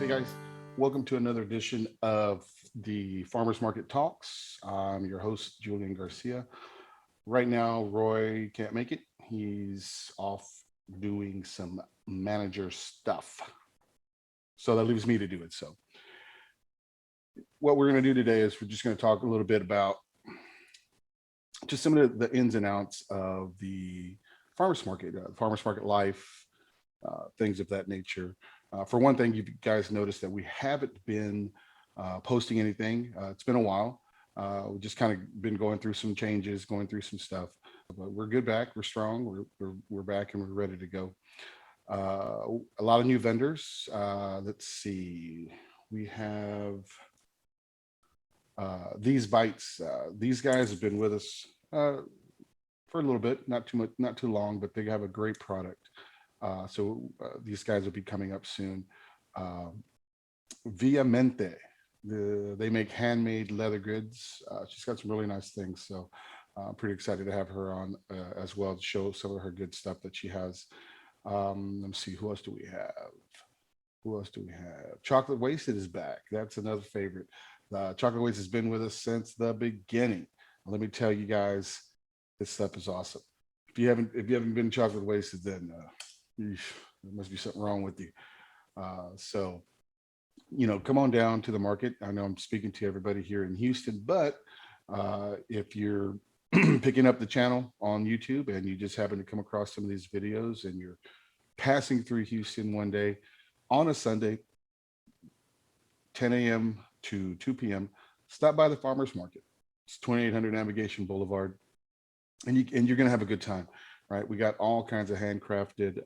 Hey guys, welcome to another edition of the Farmers Market Talks. I'm your host, Julian Garcia. Right now, Roy can't make it. He's off doing some manager stuff. So that leaves me to do it. So, what we're going to do today is we're just going to talk a little bit about just some of the ins and outs of the farmers market life, things of that nature. For one thing, you guys noticed that we haven't been posting anything. It's been a while. We've just kind of been going through some changes, going through some stuff. But we're good back. We're strong. We're back and we're ready to go. A lot of new vendors. Let's see. We have these bites. These guys have been with us for a little bit, not too much, not too long, but they have a great product. These guys will be coming up soon. Uh, Viamente, they make handmade leather goods. She's got some really nice things. So I'm pretty excited to have her on as well to show some of her good stuff that she has. Let me see, who else do we have? Who else do we have? Chocolate Wasted is back. That's another favorite. Chocolate Wasted has been with us since the beginning. Let me tell you guys, this stuff is awesome. If you haven't been chocolate wasted, then there must be something wrong with you. So come on down to the market. I know I'm speaking to everybody here in Houston, but if you're picking up the channel on YouTube and you just happen to come across some of these videos and you're passing through Houston one day on a Sunday, 10 a.m. to 2 p.m., stop by the farmers market. It's 2800 Navigation Boulevard, and you're going to have a good time, right? We got all kinds of handcrafted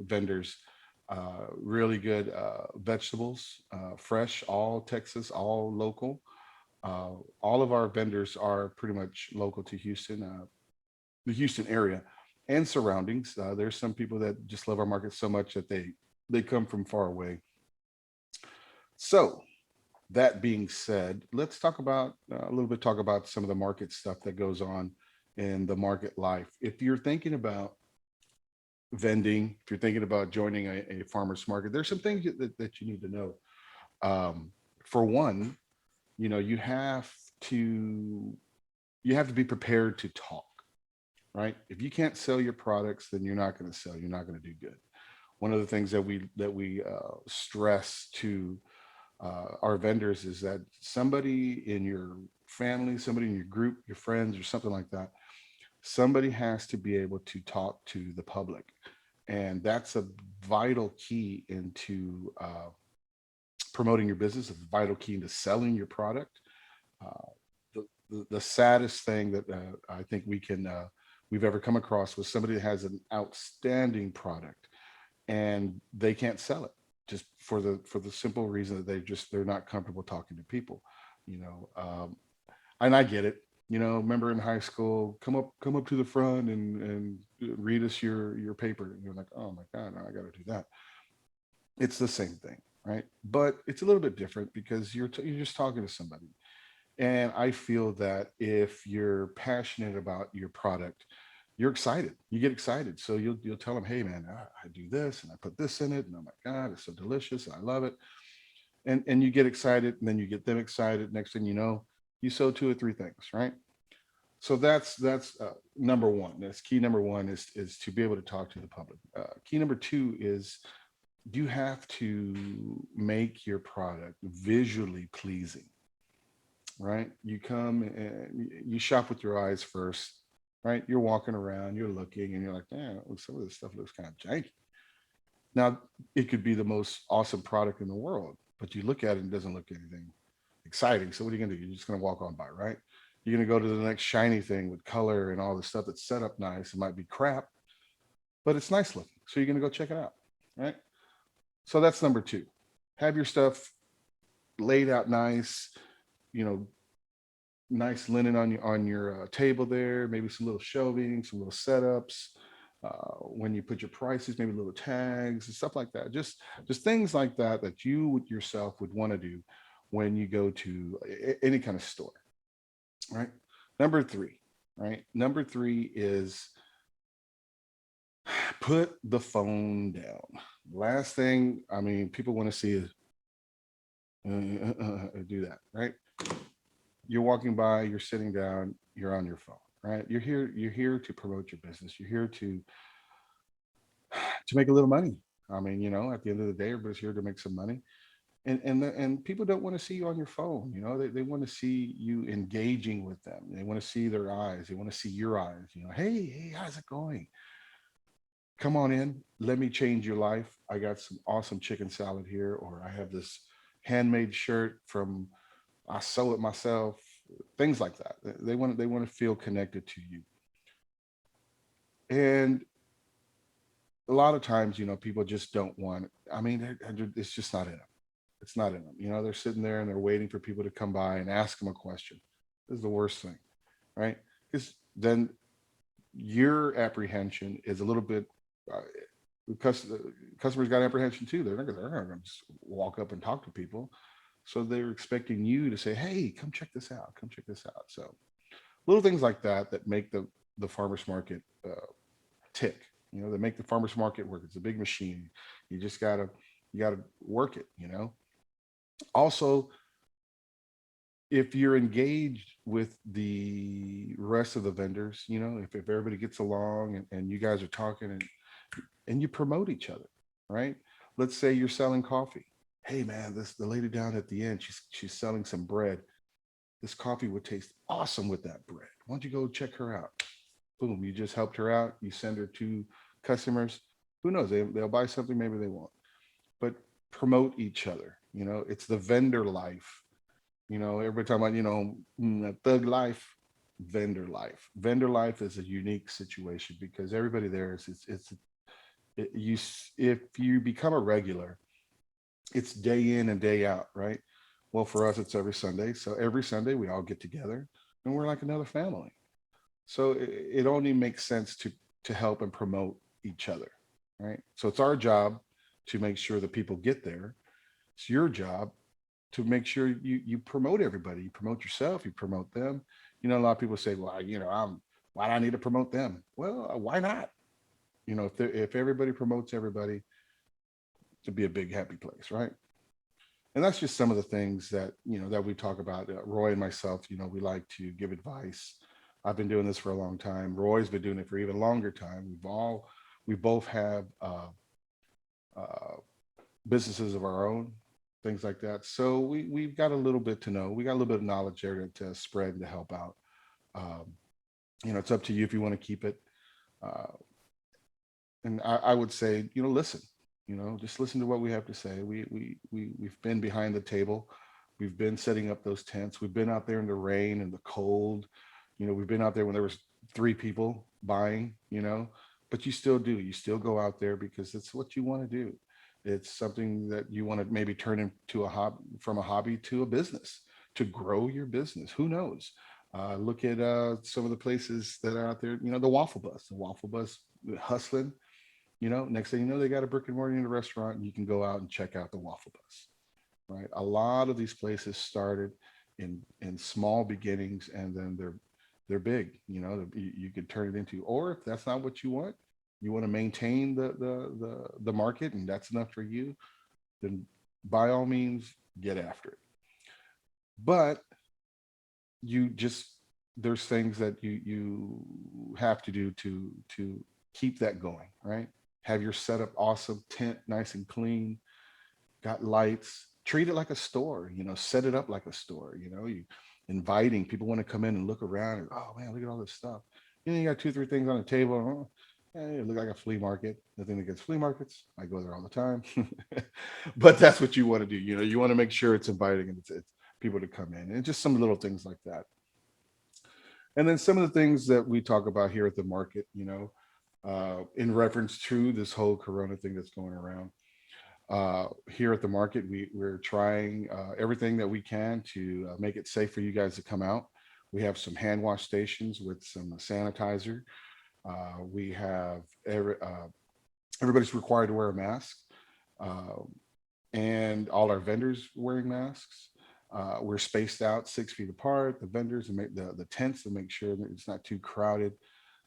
vendors, really good vegetables, fresh, all Texas, all local. All of our vendors are pretty much local to Houston, the Houston area and surroundings. There's some people that just love our market so much that they come from far away. So that being said, let's talk about a little bit, talk about some of the market stuff that goes on in the market life. If you're thinking about vending, if you're thinking about joining a farmer's market, there's some things that you need to know. For one, you have to be prepared to talk, right? If you can't sell your products, then you're not going to sell. You're not going to do good. One of the things that we stress to our vendors is that somebody in your family, somebody in your group, your friends, or something like that, somebody has to be able to talk to the public, and that's a vital key into promoting your business. It's a vital key into selling your product. The saddest thing that I think we've ever come across was somebody that has an outstanding product and they can't sell it just for the simple reason that they're not comfortable talking to people. You know, and I get it. Remember in high school, come up to the front and read us your paper, and you're like, oh my god, no, I got to do that. It's the same thing, right? But it's a little bit different because you're just talking to somebody. And I feel that if you're passionate about your product, you're excited. You get excited. So you'll tell them, hey man, I do this and I put this in it, and oh my god, it's so delicious, and I love it. And you get excited, and then you get them excited. Next thing you know, you sell two or three things, right? So that's number one. That's key number one is to be able to talk to the public. Key number two is you have to make your product visually pleasing, right? You come and you shop with your eyes first, right? You're walking around, you're looking, and you're like, man, some of this stuff looks kind of janky. Now, it could be the most awesome product in the world, but you look at it and it doesn't look anything exciting. So what are you gonna do? You're just gonna walk on by, right? You're gonna go to the next shiny thing with color and all the stuff that's set up nice. It might be crap, but it's nice looking. So you're gonna go check it out, right? So that's number two. Have your stuff laid out nice, you know, nice linen on your table there, maybe some little shelving, some little setups. When you put your prices, maybe little tags and stuff like that. Just things like that that you yourself would want to do when you go to any kind of store, right? Number three, right? Number three is put the phone down. Last thing, I mean, people want to see is Do that, right? You're walking by, you're sitting down, you're on your phone, right? You're here to promote your business. You're here to make a little money. I mean, at the end of the day, everybody's here to make some money. And people don't want to see you on your phone. They want to see you engaging with them. They want to see their eyes. They want to see your eyes. Hey, how's it going? Come on in. Let me change your life. I got some awesome chicken salad here, or I have this handmade shirt from I sew it myself. Things like that. They want to feel connected to you. And a lot of times, people just don't want. I mean, it's just not in them. It's not in them. They're sitting there and they're waiting for people to come by and ask them a question. This is the worst thing, right? Because then your apprehension is a little bit uh, because the customers got apprehension too. They're not going to just walk up and talk to people. So they're expecting you to say, "Hey, come check this out. Come check this out." So little things like that that make the farmers market tick. They make the farmers market work. It's a big machine. You gotta work it. Also, if you're engaged with the rest of the vendors, if everybody gets along and you guys are talking and you promote each other, right? Let's say you're selling coffee. Hey man, this the lady down at the end, she's selling some bread. This coffee would taste awesome with that bread. Why don't you go check her out? Boom, you just helped her out. You send her to customers. Who knows? They'll buy something, maybe they won't. But promote each other. It's the vendor life. Every time thug life, vendor life. Vendor life is a unique situation because everybody there is if you become a regular, it's day in and day out, right? Well, for us, it's every Sunday. So every Sunday we all get together and we're like another family. So it only makes sense to help and promote each other, right? So it's our job to make sure that people get there. It's your job to make sure you promote everybody. You promote yourself. You promote them. A lot of people say, "Well, I'm why do I need to promote them?" Well, why not? If everybody promotes everybody, to be a big happy place, right? And that's just some of the things that we talk about. Roy and myself, we like to give advice. I've been doing this for a long time. Roy's been doing it for even longer time. We both have uh, businesses of our own, things like that. So we've got a little bit to know. We got a little bit of knowledge there to spread and to help out. Um, it's up to you if you want to keep it. Uh, and I would say, listen. Just listen to what we have to say. We've been behind the table. We've been setting up those tents. We've been out there in the rain and the cold. We've been out there when there was three people buying. But you still do. You still go out there because it's what you want to do. It's something that you want to maybe turn into a hobby, from a hobby to a business, to grow your business. Who knows? Look at some of the places that are out there. The Waffle Bus hustling. Next thing you know, they got a brick and mortar in a restaurant, and you can go out and check out the Waffle Bus. Right? A lot of these places started in small beginnings, and then they're big. You could turn it into, or if that's not what you want to maintain the market, and that's enough for you, then by all means get after it. But you just there's things that you have to do to keep that going, right? Have your setup awesome, tent nice and clean, got lights, treat it like a store, set it up like a store, you inviting people want to come in and look around and, oh man, look at all this stuff. You got two, three things on the table. Hey, it look like a flea market. Nothing against flea markets. I go there all the time. But that's what you want to do. You want to make sure it's inviting and it's people to come in, and just some little things like that. And then some of the things that we talk about here at the market, in reference to this whole Corona thing that's going around. Here at the market, we're trying everything that we can to make it safe for you guys to come out. We have some hand wash stations with some sanitizer. We have everybody's required to wear a mask, uh, and all our vendors wearing masks. We're spaced out 6 feet apart. The vendors and make the tents to make sure that it's not too crowded.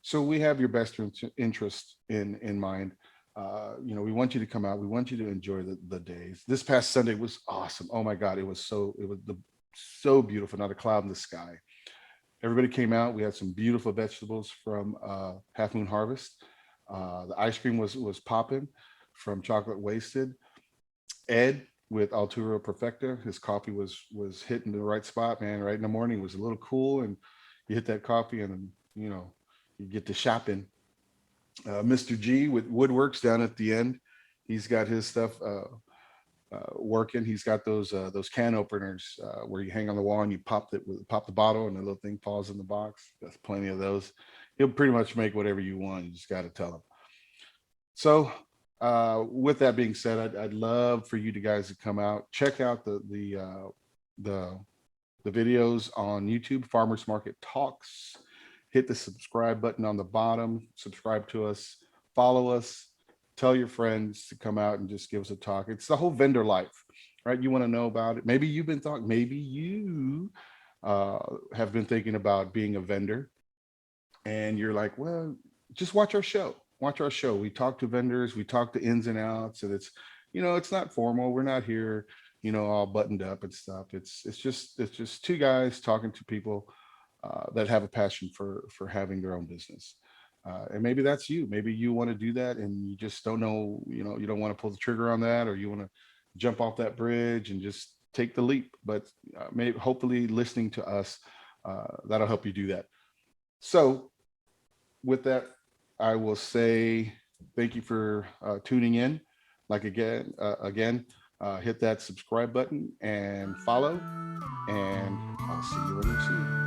So we have your best interest in mind. We want you to come out. We want you to enjoy the days. This past Sunday was awesome. Oh my God, so beautiful, not a cloud in the sky. Everybody came out. We had some beautiful vegetables from Half Moon Harvest. The ice cream was popping from Chocolate Wasted. Ed with Altura Perfecta, his coffee was hitting the right spot, man. Right in the morning, it was a little cool, and you hit that coffee, and you get to shopping. Mr. G with Woodworks down at the end, he's got his stuff working. He's got those can openers where you hang on the wall and you pop the bottle and the little thing falls in the box. There's plenty of those. He'll pretty much make whatever you want. You just got to tell him. So with that being said, I'd love for you guys to come out, check out the videos on YouTube, Farmers Market Talks. Hit the subscribe button on the bottom, subscribe to us, follow us, tell your friends to come out and just give us a talk. It's the whole vendor life, right? You want to know about it. Maybe you've been thought, maybe you have been thinking about being a vendor and you're like, well, just watch our show. Watch our show. We talk to vendors, we talk the ins and outs, and it's not formal. We're not here, all buttoned up and stuff. It's just two guys talking to people that have a passion for having their own business. And maybe that's you. Maybe you want to do that and you just don't know, you don't want to pull the trigger on that, or you want to jump off that bridge and just take the leap. But maybe hopefully listening to us, that'll help you do that. So with that, I will say thank you for tuning in. Like again, hit that subscribe button and follow, and I'll see you when you see you.